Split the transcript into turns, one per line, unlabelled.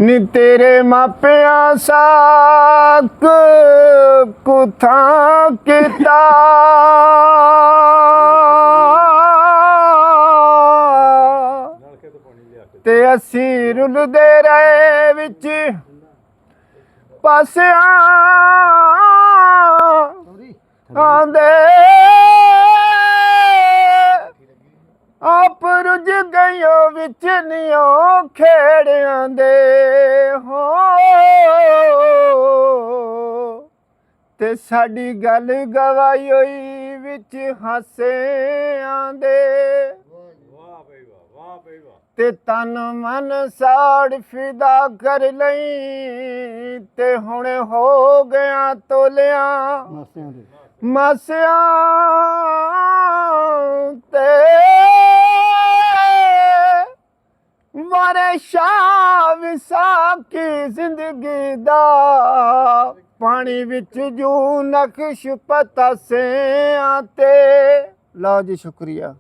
ਨੀ ਤੇਰੇ ਮਾਪਿਆਂ ਸਾਕ ਕੁਥਾਂ ਕੀਤਾ ਤੇ ਅਸੀਂ ਰੁਲਦੇ ਰਹੇ ਵਿੱਚ ਪਾਸਿਆਂ ਆਂਦੇ ਆਪ ਰੁੱਝ ਗਈਆਂ ਵਿੱਚ ਨਿਉ ਖੇੜਿਆਂ ਦੇ ਹੋ ਤੇ ਸਾਡੀ ਗੱਲ ਗਵਾਈ ਹੋਈ ਵਿੱਚ ਹਾਸਿਆਂ ਦੇ ਤੇ ਤਨ ਮਨ ਸਾੜ ਫਿਦਾ ਕਰ ਲਈ ਤੇ ਹੁਣ ਹੋ ਗਿਆ ਤੋਲਿਆ ਮਾਸਿਆਂ ਤੇ ਮਾਰੇ ਸ਼ਾਹ ਵਿਸਾਖੀ ਜ਼ਿੰਦਗੀ ਦਾ ਪਾਣੀ ਵਿੱਚ ਜੂ ਨਕਸ਼ ਪਤਾਸਿਆਂ ਤੇ। ਲਓ ਜੀ, ਸ਼ੁਕਰੀਆ।